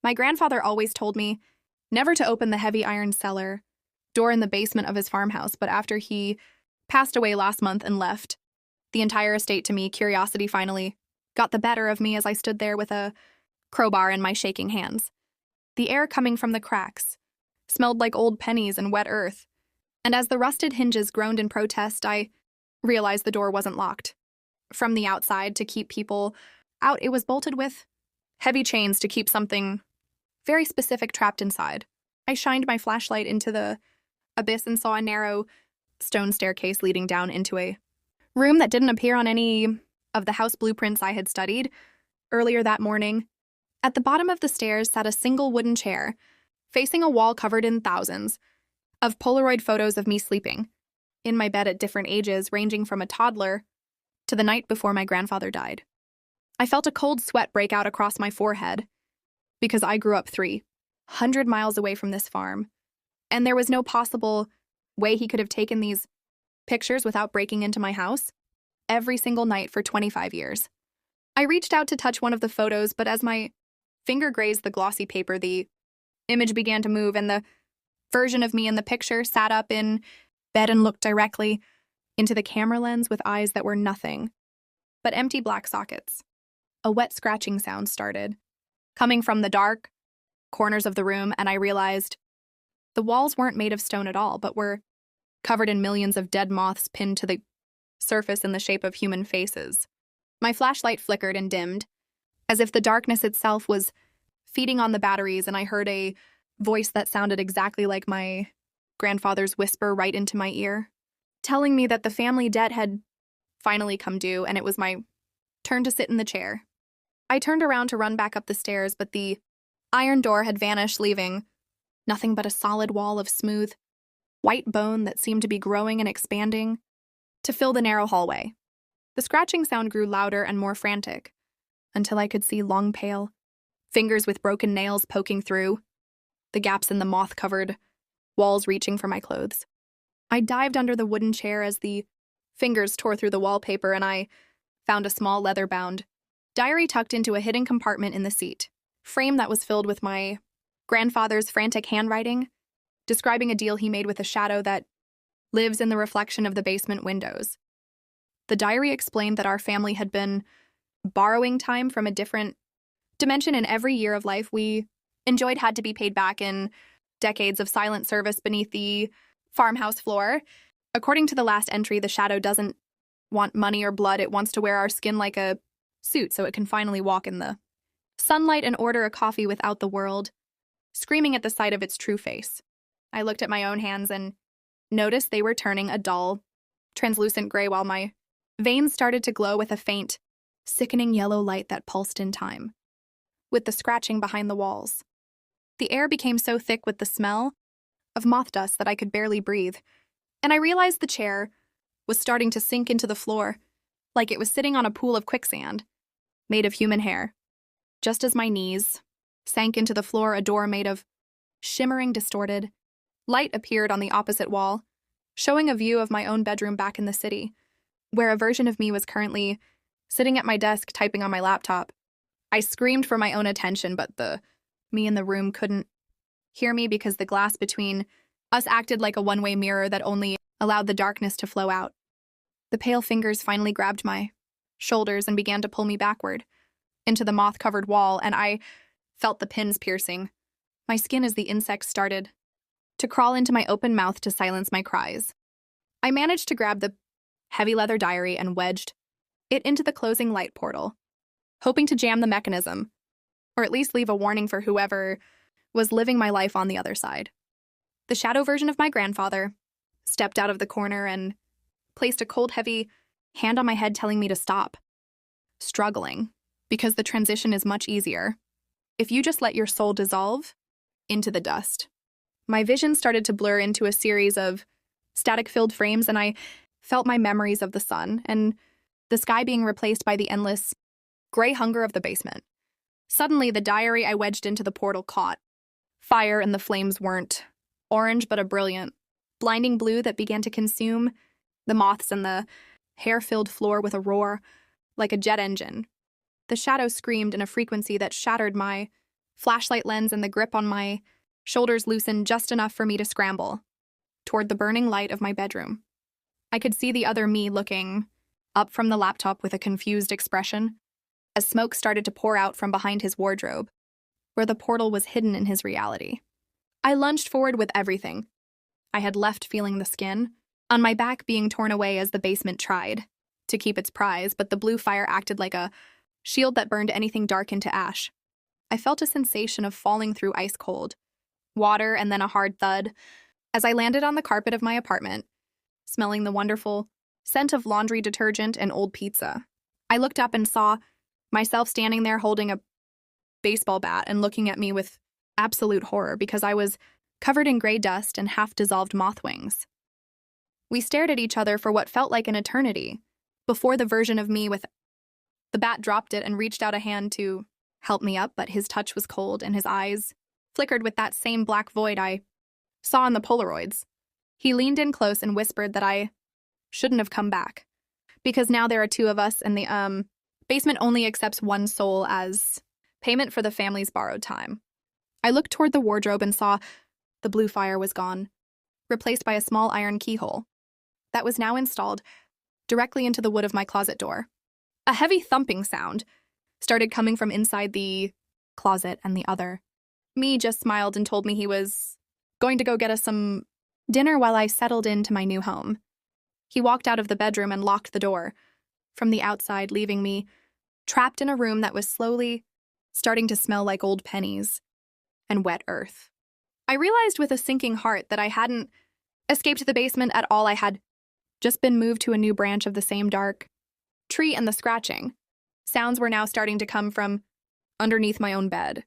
My grandfather always told me never to open the heavy iron cellar door in the basement of his farmhouse, but after he passed away last month and left the entire estate to me, curiosity finally got the better of me as I stood there with a crowbar in my shaking hands. The air coming from the cracks smelled like old pennies and wet earth, and as the rusted hinges groaned in protest, I realized the door wasn't locked. From the outside, to keep people out, it was bolted with heavy chains to keep something very specific trapped inside. I shined my flashlight into the abyss and saw a narrow stone staircase leading down into a room that didn't appear on any of the house blueprints I had studied earlier that morning. At the bottom of the stairs sat a single wooden chair, facing a wall covered in thousands of Polaroid photos of me sleeping in my bed at different ages, ranging from a toddler to the night before my grandfather died. I felt a cold sweat break out across my forehead because I grew up 300 miles away from this farm, and there was no possible way he could have taken these pictures without breaking into my house every single night for 25 years. I reached out to touch one of the photos, but as my finger grazed the glossy paper, the image began to move, and the version of me in the picture sat up in bed and looked directly into the camera lens with eyes that were nothing but empty black sockets. A wet scratching sound started, coming from the dark corners of the room, and I realized the walls weren't made of stone at all, but were covered in millions of dead moths pinned to the surface in the shape of human faces. My flashlight flickered and dimmed, as if the darkness itself was feeding on the batteries, and I heard a voice that sounded exactly like my grandfather's whisper right into my ear, telling me that the family debt had finally come due, and it was my turn to sit in the chair. I turned around to run back up the stairs, but the iron door had vanished, leaving nothing but a solid wall of smooth, white bone that seemed to be growing and expanding to fill the narrow hallway. The scratching sound grew louder and more frantic, until I could see long, pale fingers with broken nails poking through the gaps in the moth-covered walls reaching for my clothes. I dived under the wooden chair as the fingers tore through the wallpaper, and I found a small leather-bound diary tucked into a hidden compartment in the seat frame that was filled with my grandfather's frantic handwriting, describing a deal he made with a shadow that lives in the reflection of the basement windows. The diary explained that our family had been borrowing time from a different dimension, and every year of life we enjoyed had to be paid back in decades of silent service beneath the farmhouse floor. According to the last entry, the shadow doesn't want money or blood. It wants to wear our skin like a suit so it can finally walk in the sunlight and order a coffee without the world screaming at the sight of its true face. I looked at my own hands and noticed they were turning a dull, translucent gray, while my veins started to glow with a faint, sickening yellow light that pulsed in time with the scratching behind the walls. The air became so thick with the smell of moth dust that I could barely breathe, and I realized the chair was starting to sink into the floor, like it was sitting on a pool of quicksand made of human hair. Just as my knees sank into the floor, a door made of shimmering, distorted light appeared on the opposite wall, showing a view of my own bedroom back in the city, where a version of me was currently sitting at my desk typing on my laptop. I screamed for my own attention, but the me in the room couldn't hear me because the glass between us acted like a one-way mirror that only allowed the darkness to flow out. The pale fingers finally grabbed my shoulders and began to pull me backward into the moth-covered wall, and I felt the pins piercing my skin as the insects started to crawl into my open mouth to silence my cries. I managed to grab the heavy leather diary and wedged it into the closing light portal, hoping to jam the mechanism, or at least leave a warning for whoever was living my life on the other side. The shadow version of my grandfather stepped out of the corner and placed a cold, heavy hand on my head, telling me to stop struggling, because the transition is much easier if you just let your soul dissolve into the dust. My vision started to blur into a series of static-filled frames, and I felt my memories of the sun and the sky being replaced by the endless gray hunger of the basement. Suddenly, the diary I wedged into the portal caught fire, and the flames weren't orange, but a brilliant, blinding blue that began to consume the moths and the hair-filled floor with a roar like a jet engine. The shadow screamed in a frequency that shattered my flashlight lens and the grip on my shoulders loosened just enough for me to scramble toward the burning light of my bedroom. I could see the other me looking up from the laptop with a confused expression as smoke started to pour out from behind his wardrobe, where the portal was hidden in his reality. I lunged forward with everything I had left, feeling the skin on my back being torn away as the basement tried to keep its prize, but the blue fire acted like a shield that burned anything dark into ash. I felt a sensation of falling through ice cold water and then a hard thud as I landed on the carpet of my apartment, smelling the wonderful scent of laundry detergent and old pizza. I looked up and saw myself standing there holding a baseball bat and looking at me with absolute horror because I was covered in gray dust and half-dissolved moth wings. We stared at each other for what felt like an eternity before the version of me with the bat dropped it and reached out a hand to help me up, but his touch was cold and his eyes flickered with that same black void I saw in the Polaroids. He leaned in close and whispered that I shouldn't have come back because now there are two of us and the basement only accepts one soul as payment for the family's borrowed time. I looked toward the wardrobe and saw the blue fire was gone, replaced by a small iron keyhole that was now installed directly into the wood of my closet door. A heavy thumping sound started coming from inside the closet, and the other me just smiled and told me he was going to go get us some dinner while I settled into my new home. He walked out of the bedroom and locked the door from the outside, leaving me trapped in a room that was slowly starting to smell like old pennies and wet earth. I realized with a sinking heart that I hadn't escaped the basement at all. I had just been moved to a new branch of the same dark tree, and the scratching sounds were now starting to come from underneath my own bed.